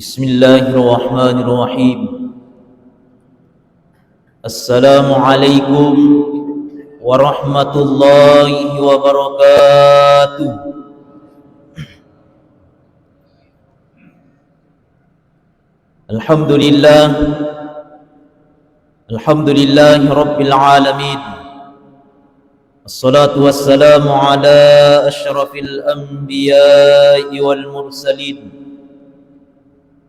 Bismillahirrahmanirrahim. Assalamualaikum warahmatullahi wabarakatuh. Alhamdulillah, alhamdulillahi rabbil alamin. Assalatu wassalamu ala asyrafil anbiya'i wal mursalin,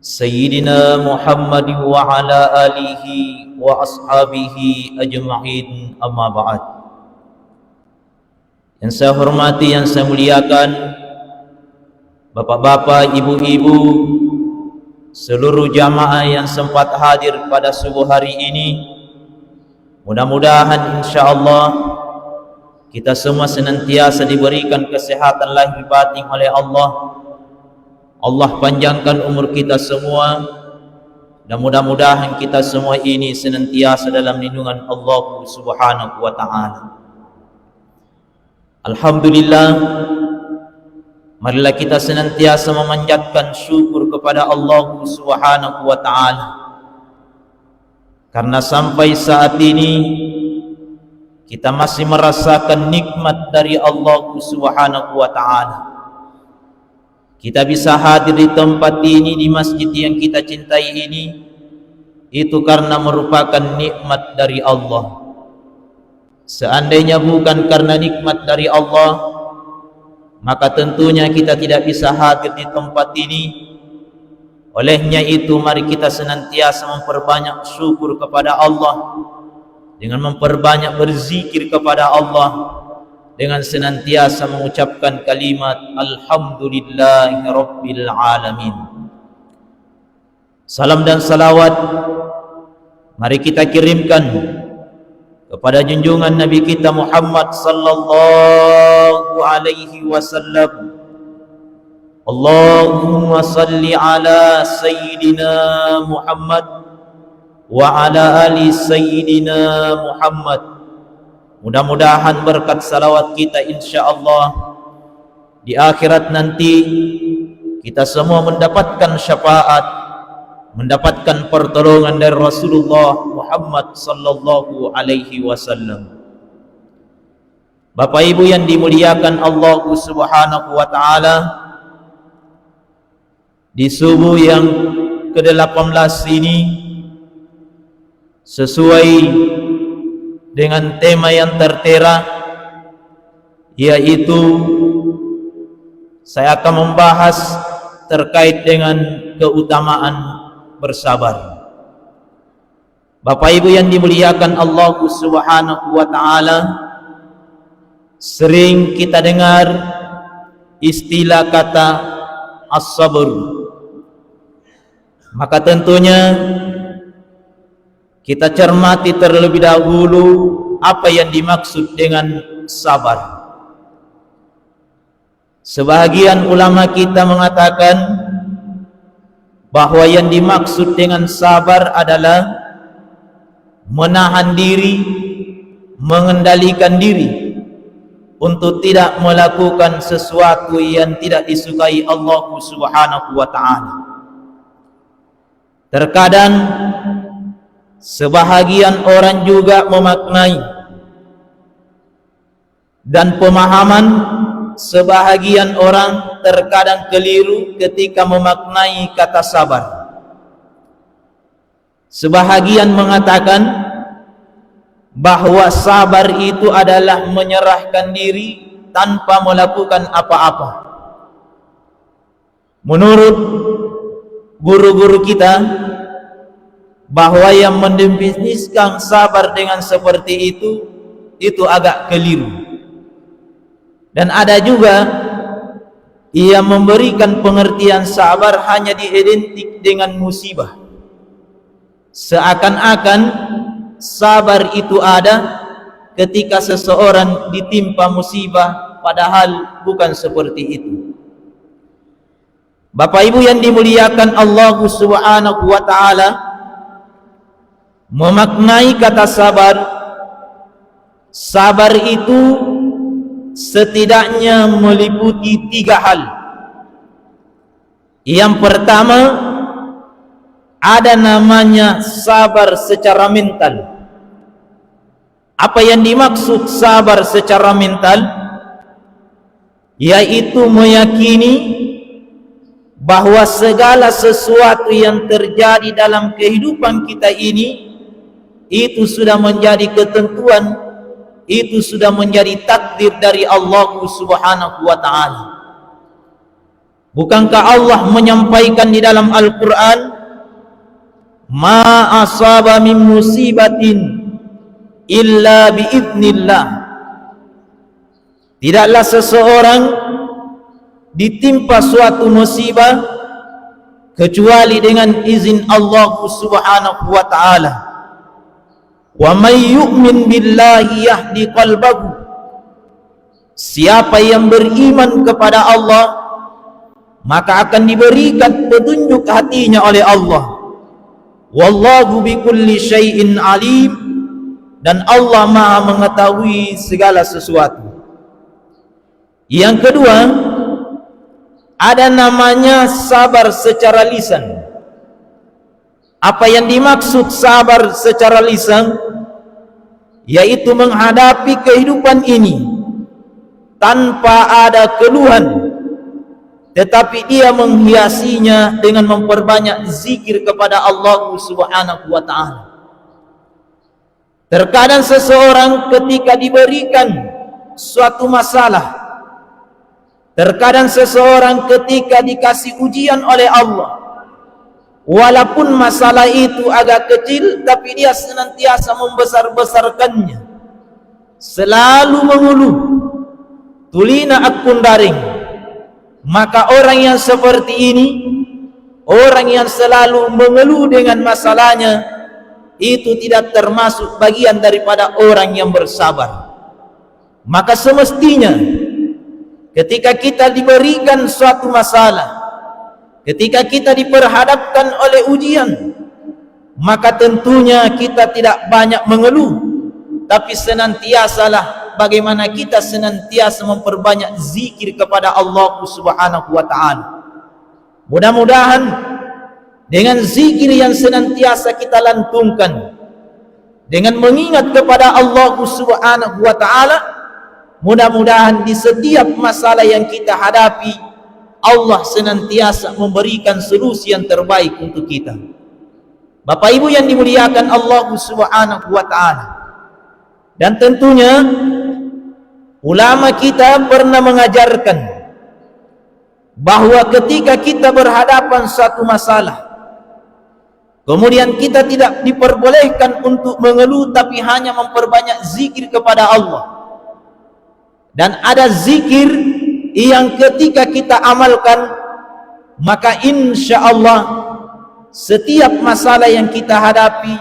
Sayyidina Muhammad wa ala alihi wa ashabihi ajma'in, amma ba'd. Yang saya hormati, yang saya muliakan bapak-bapak, ibu-ibu, seluruh jamaah yang sempat hadir pada subuh hari ini. Mudah-mudahan insyaallah kita semua senantiasa diberikan kesehatan lahir batin oleh Allah. Allah panjangkan umur kita semua, dan mudah-mudahan kita semua ini senantiasa dalam lindungan Allah Subhanahu wa ta'ala. Alhamdulillah, marilah kita senantiasa memanjatkan syukur kepada Allah Subhanahu wa ta'ala, karena sampai saat ini kita masih merasakan nikmat dari Allah Subhanahu wa ta'ala. Kita bisa hadir di tempat ini, di masjid yang kita cintai ini, itu karena merupakan nikmat dari Allah. Seandainya bukan karena nikmat dari Allah, maka tentunya kita tidak bisa hadir di tempat ini. Olehnya itu, mari kita senantiasa memperbanyak syukur kepada Allah, dengan memperbanyak berzikir kepada Allah, dengan senantiasa mengucapkan kalimat Alhamdulillahi Rabbil Alamin. Salam dan salawat mari kita kirimkan kepada junjungan Nabi kita Muhammad sallallahu alaihi wasallam. Allahumma salli ala Sayyidina Muhammad wa ala ali Sayyidina Muhammad. Mudah-mudahan berkat salawat kita insyaallah di akhirat nanti kita semua mendapatkan syafaat, mendapatkan pertolongan dari Rasulullah Muhammad sallallahu alaihi wasallam. Bapak Ibu yang dimuliakan Allah Subhanahu wa ta'ala, di subuh yang ke-18 ini, sesuai dengan tema yang tertera, yaitu saya akan membahas terkait dengan keutamaan bersabar. Bapak Ibu yang dimuliakan Allah Subhanahu wa ta'ala, sering kita dengar istilah kata as-sabr. Maka tentunya kita cermati terlebih dahulu apa yang dimaksud dengan sabar. Sebahagian ulama kita mengatakan bahwa yang dimaksud dengan sabar adalah menahan diri, mengendalikan diri untuk tidak melakukan sesuatu yang tidak disukai Allah Subhanahu wa ta'ala. Terkadang sebahagian orang juga memaknai dan pemahaman sebahagian orang terkadang keliru ketika memaknai kata sabar. Sebahagian mengatakan bahwa sabar itu adalah menyerahkan diri tanpa melakukan apa-apa. Menurut guru-guru kita, bahwa yang mendefinisikan sabar dengan seperti itu agak keliru. Dan ada juga ia memberikan pengertian sabar hanya diidentik dengan musibah, seakan-akan sabar itu ada ketika seseorang ditimpa musibah, padahal bukan seperti itu. Bapak Ibu yang dimuliakan Allah Subhanahu wa ta'ala, memaknai kata sabar, sabar itu setidaknya meliputi 3 hal. Yang pertama, ada namanya sabar secara mental. Apa yang dimaksud sabar secara mental? Yaitu meyakini bahwa segala sesuatu yang terjadi dalam kehidupan kita ini itu sudah menjadi ketentuan, itu sudah menjadi takdir dari Allah Subhanahu wa ta'ala. Bukankah Allah menyampaikan di dalam Al-Quran, ma asaba min musibatin illa biidznillah, tidaklah seseorang ditimpa suatu musibah kecuali dengan izin Allah Subhanahu wa ta'ala. Wa may yu'min billahi yahdi qalbahu, siapa yang beriman kepada Allah maka akan diberikan petunjuk hatinya oleh Allah. Wallahu bikulli syai'in alim, dan Allah Maha mengetahui segala sesuatu. Yang kedua, ada namanya sabar secara lisan. Apa yang dimaksud sabar secara lisan? Yaitu menghadapi kehidupan ini tanpa ada keluhan, tetapi dia menghiasinya dengan memperbanyak zikir kepada Allah Subhanahu wa ta'ala. Terkadang seseorang ketika diberikan suatu masalah, terkadang seseorang ketika dikasih ujian oleh Allah, walaupun masalah itu agak kecil, tapi dia senantiasa membesar-besarkannya, selalu mengeluh, tulina akun daring. Maka orang yang seperti ini, orang yang selalu mengeluh dengan masalahnya, itu tidak termasuk bagian daripada orang yang bersabar. Maka semestinya ketika kita diberikan suatu masalah, ketika kita diperhadapkan oleh ujian, maka tentunya kita tidak banyak mengeluh, tapi senantiasalah bagaimana kita senantiasa memperbanyak zikir kepada Allah Subhanahu wa ta'ala. Mudah-mudahan dengan zikir yang senantiasa kita lantungkan, dengan mengingat kepada Allah Subhanahu wa ta'ala, mudah-mudahan di setiap masalah yang kita hadapi, Allah senantiasa memberikan solusi yang terbaik untuk kita. Bapak Ibu yang dimuliakan Allah Subhanahu wa ta'ala, dan tentunya ulama kita pernah mengajarkan bahwa ketika kita berhadapan suatu masalah, kemudian kita tidak diperbolehkan untuk mengeluh, tapi hanya memperbanyak zikir kepada Allah. Dan ada zikir yang ketika kita amalkan, maka insya Allah setiap masalah yang kita hadapi,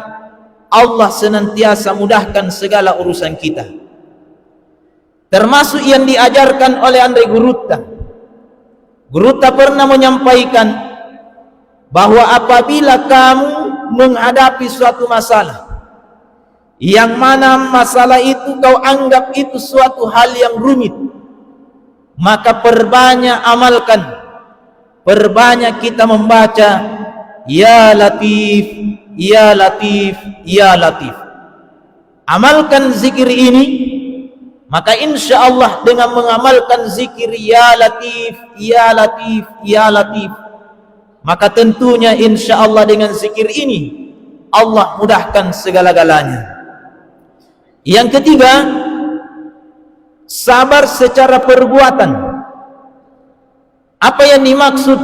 Allah senantiasa mudahkan segala urusan kita. Termasuk yang diajarkan oleh Andre Gurutta. Gurutta pernah menyampaikan bahwa apabila kamu menghadapi suatu masalah, yang mana masalah itu kau anggap itu suatu hal yang rumit, maka perbanyak amalkan, perbanyak kita membaca Ya Latif, Ya Latif, Ya Latif. Amalkan zikir ini, maka insya Allah dengan mengamalkan zikir Ya Latif, Ya Latif, Ya Latif, maka tentunya insya Allah dengan zikir ini Allah mudahkan segala-galanya. Yang ketiga, sabar secara perbuatan. Apa yang dimaksud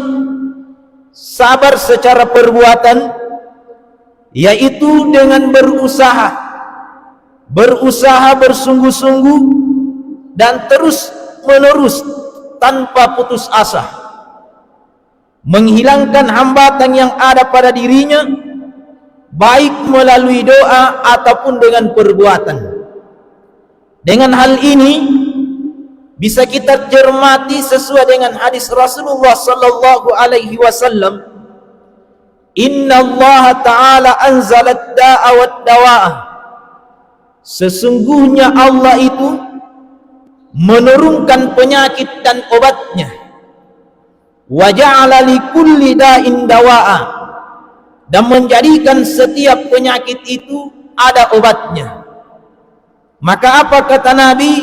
sabar secara perbuatan? Yaitu dengan berusaha bersungguh-sungguh dan terus menerus tanpa putus asa, menghilangkan hambatan yang ada pada dirinya, baik melalui doa ataupun dengan perbuatan. Dengan hal ini bisa kita cermati sesuai dengan hadis Rasulullah sallallahu alaihi wasallam, Inna Allah Ta'ala anzalat da'a wa dawa'ah. Sesungguhnya Allah itu menurunkan penyakit dan obatnya. Wa ja'ala li kulli da'in dawa'a. dan menjadikan setiap penyakit itu ada obatnya. Maka apa kata Nabi?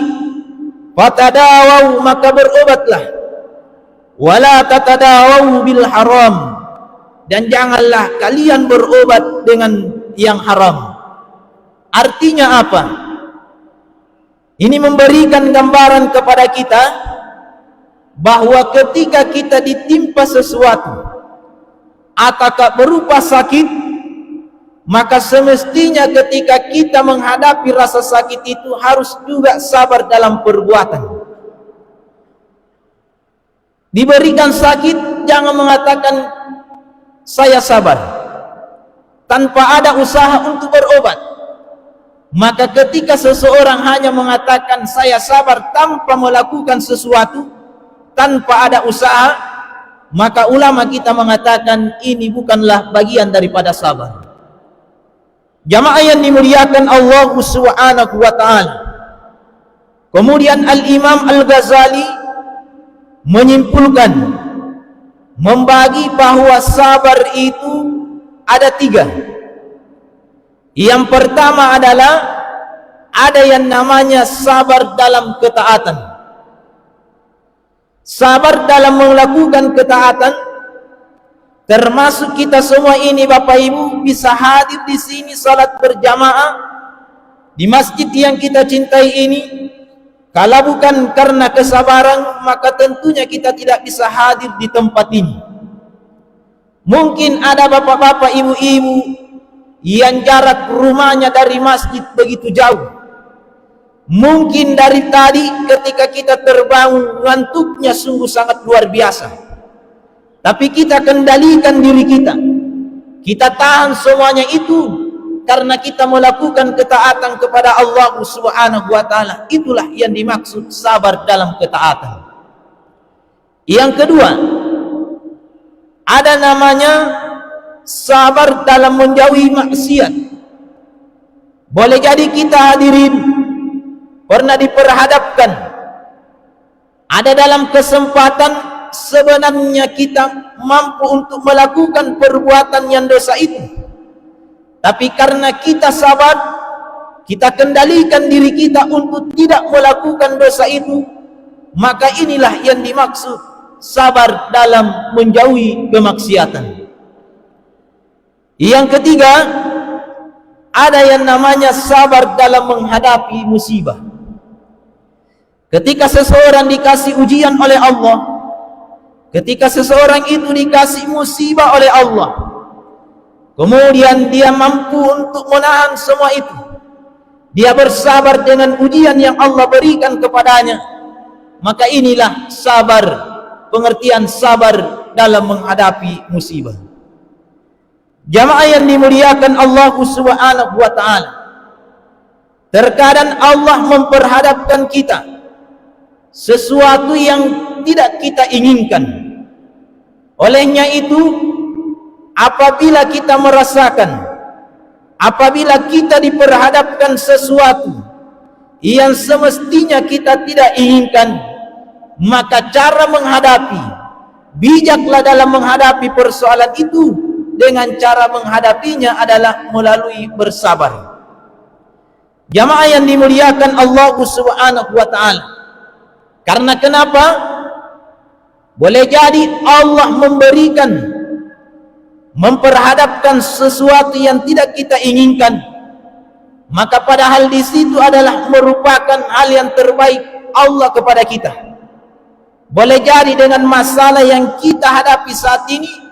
Fatadawau, maka berobatlah. Wala tatadawau bil haram, dan janganlah kalian berobat dengan yang haram. Artinya apa? Ini memberikan gambaran kepada kita bahwa ketika kita ditimpa sesuatu ataukah berupa sakit, maka semestinya ketika kita menghadapi rasa sakit itu harus juga sabar dalam perbuatan. Diberikan sakit, jangan mengatakan saya sabar tanpa ada usaha untuk berobat. Maka ketika seseorang hanya mengatakan saya sabar tanpa melakukan sesuatu, tanpa ada usaha, maka ulama kita mengatakan ini bukanlah bagian daripada sabar. Jamaah yang dimuliakan Allah Subhanahu wa ta'ala. Kemudian Al-Imam Al-Ghazali menyimpulkan, membagi bahwa sabar itu ada 3. Yang pertama adalah ada yang namanya sabar dalam ketaatan. Sabar dalam melakukan ketaatan, termasuk kita semua ini Bapak Ibu bisa hadir di sini salat berjamaah di masjid yang kita cintai ini. Kalau bukan karena kesabaran, maka tentunya kita tidak bisa hadir di tempat ini. Mungkin ada bapak-bapak, ibu-ibu yang jarak rumahnya dari masjid begitu jauh. Mungkin dari tadi ketika kita terbangun ngantuknya sungguh sangat luar biasa. Tapi kita kendalikan diri kita. Kita tahan semuanya itu karena kita melakukan ketaatan kepada Allah Subhanahu wa ta'ala. Itulah yang dimaksud sabar dalam ketaatan. Yang kedua, ada namanya sabar dalam menjauhi maksiat. Boleh jadi kita hadirin pernah diperhadapkan, ada dalam kesempatan sebenarnya kita mampu untuk melakukan perbuatan yang dosa itu, tapi karena kita sabar, kita kendalikan diri kita untuk tidak melakukan dosa itu, maka inilah yang dimaksud sabar dalam menjauhi kemaksiatan. Yang ketiga, ada yang namanya sabar dalam menghadapi musibah. Ketika seseorang dikasih ujian oleh Allah, ketika seseorang itu dikasih musibah oleh Allah, kemudian dia mampu untuk menahan semua itu, dia bersabar dengan ujian yang Allah berikan kepadanya, maka inilah sabar, pengertian sabar dalam menghadapi musibah. Jamaah yang dimuliakan Allah Subhanahu wa ta'ala, terkadang Allah memperhadapkan kita sesuatu yang tidak kita inginkan. Olehnya itu, apabila kita merasakan, apabila kita diperhadapkan sesuatu yang semestinya kita tidak inginkan, maka cara menghadapi, bijaklah dalam menghadapi persoalan itu. Dengan cara menghadapinya adalah melalui bersabar. Jamaah yang dimuliakan Allah Subhanahu wa ta'ala, karena kenapa? Boleh jadi Allah memperhadapkan sesuatu yang tidak kita inginkan, maka padahal di situ adalah merupakan hal yang terbaik Allah kepada kita. Boleh jadi dengan masalah yang kita hadapi saat ini,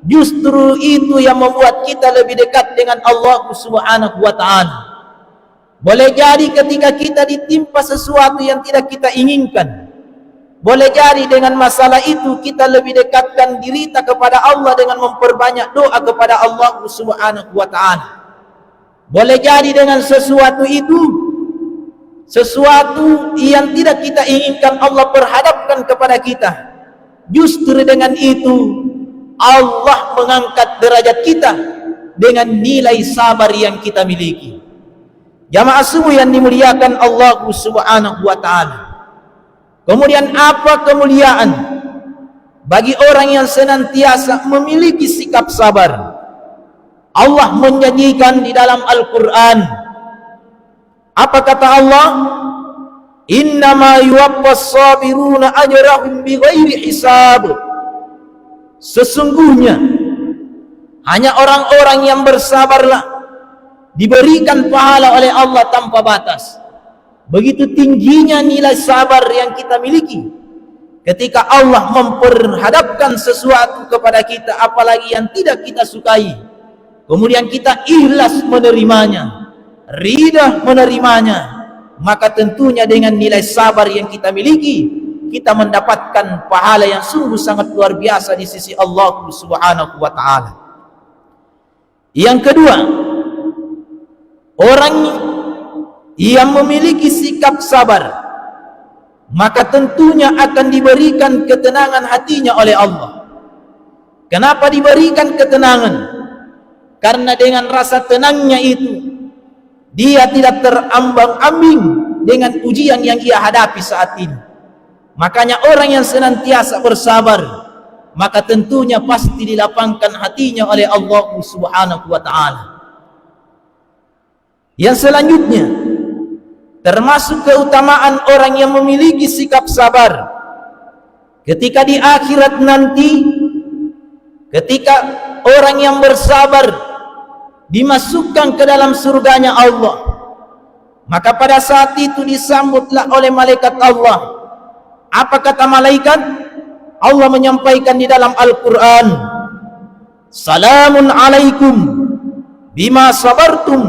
justru itu yang membuat kita lebih dekat dengan Allah Subhanahu wa ta'ala. Boleh jadi ketika kita ditimpa sesuatu yang tidak kita inginkan, boleh jadi dengan masalah itu kita lebih dekatkan diri kita kepada Allah dengan memperbanyak doa kepada Allah Subhanahu wa ta'ala. Boleh jadi dengan sesuatu itu, sesuatu yang tidak kita inginkan Allah perhadapkan kepada kita, justru dengan itu Allah mengangkat derajat kita dengan nilai sabar yang kita miliki. Jamaah semua yang dimuliakan Allah Subhanahu wa ta'ala. Kemudian apa kemuliaan bagi orang yang senantiasa memiliki sikap sabar? Allah menjanjikan di dalam Al-Quran. Apa kata Allah? Innama yuwaffas sabiruna ajrahum bighairi hisab. Sesungguhnya hanya orang-orang yang bersabarlah diberikan pahala oleh Allah tanpa batas. Begitu tingginya nilai sabar yang kita miliki ketika Allah memperhadapkan sesuatu kepada kita, apalagi yang tidak kita sukai, kemudian kita ikhlas menerimanya, ridha menerimanya, maka tentunya dengan nilai sabar yang kita miliki, kita mendapatkan pahala yang sungguh sangat luar biasa di sisi Allah Subhanahu wa ta'ala. Yang kedua, orang yang memiliki sikap sabar, maka tentunya akan diberikan ketenangan hatinya oleh Allah. Kenapa diberikan ketenangan? Karena dengan rasa tenangnya itu, dia tidak terambang-ambing dengan ujian yang ia hadapi saat ini. Makanya orang yang senantiasa bersabar, maka tentunya pasti dilapangkan hatinya oleh Allah Subhanahu wa ta'ala. Yang selanjutnya, termasuk keutamaan orang yang memiliki sikap sabar, ketika di akhirat nanti, ketika orang yang bersabar dimasukkan ke dalam surganya Allah, maka pada saat itu disambutlah oleh malaikat Allah. Apa kata malaikat? Allah menyampaikan di dalam Al-Quran, Salamun alaikum bima sabartum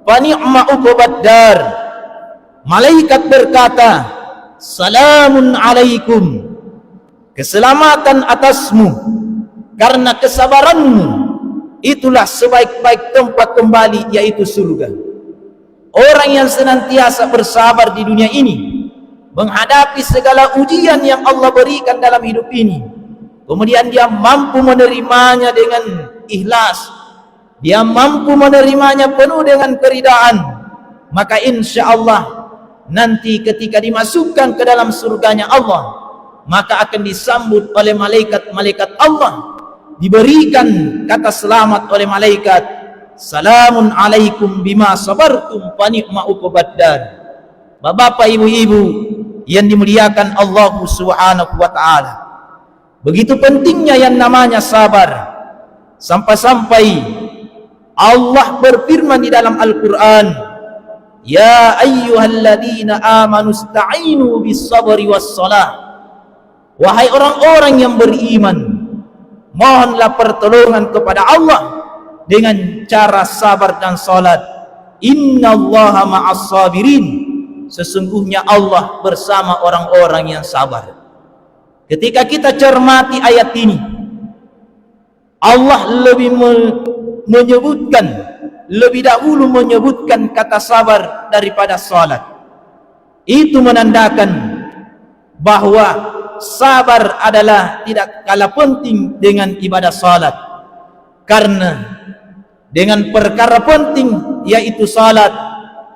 fa ni'ma uqbad dar. Malaikat berkata, Salamun alaikum, keselamatan atasmu, karena kesabaranmu itulah sebaik-baik tempat kembali, yaitu surga. Orang yang senantiasa bersabar di dunia ini, menghadapi segala ujian yang Allah berikan dalam hidup ini, kemudian dia mampu menerimanya dengan ikhlas, dia mampu menerimanya penuh dengan keridaan, maka insya Allah nanti ketika dimasukkan ke dalam surganya Allah, maka akan disambut oleh malaikat-malaikat Allah, diberikan kata selamat oleh malaikat, Salamun alaikum bima sabartum fa ni'ma uqbad dar. Bapak, ibu-ibu yang dimuliakan Allah Subhanahu wa ta'ala, begitu pentingnya yang namanya sabar, sampai-sampai Allah berfirman di dalam Al-Quran, Ya ayyuhalladzina amanu ista'inu bis sabri was salah. Wahai orang-orang yang beriman, mohonlah pertolongan kepada Allah dengan cara sabar dan salat. Innallaha ma'as sabirin. Sesungguhnya Allah bersama orang-orang yang sabar. Ketika kita cermati ayat ini, Allah lebih dahulu menyebutkan kata sabar daripada salat. Itu menandakan bahwa sabar adalah tidak kalah penting dengan ibadah salat, karena dengan perkara penting yaitu salat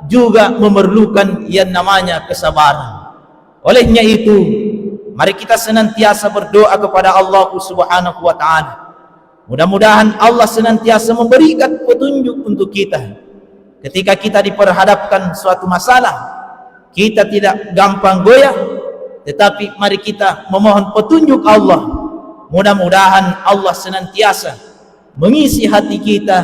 juga memerlukan yang namanya kesabaran. Olehnya itu, mari kita senantiasa berdoa kepada Allah Subhanahu wa ta'ala. Mudah-mudahan Allah senantiasa memberikan petunjuk untuk kita. Ketika kita diperhadapkan suatu masalah, kita tidak gampang goyah, tetapi mari kita memohon petunjuk Allah. Mudah-mudahan Allah senantiasa mengisi hati kita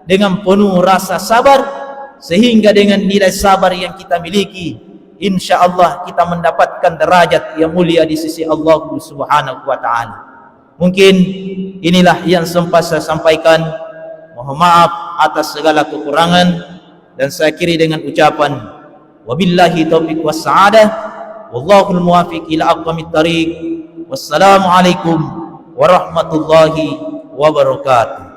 dengan penuh rasa sabar, sehingga dengan nilai sabar yang kita miliki, insya Allah kita mendapatkan derajat yang mulia di sisi Allah Subhanahu wa ta'ala. Mungkin inilah yang sempat saya sampaikan. Mohon maaf atas segala kekurangan, dan saya akhiri dengan ucapan wabillahi taufiq wassa'adah, wallahul muwafiq ila aqwamit thariq. Wassalamualaikum warahmatullahi wabarakatuh.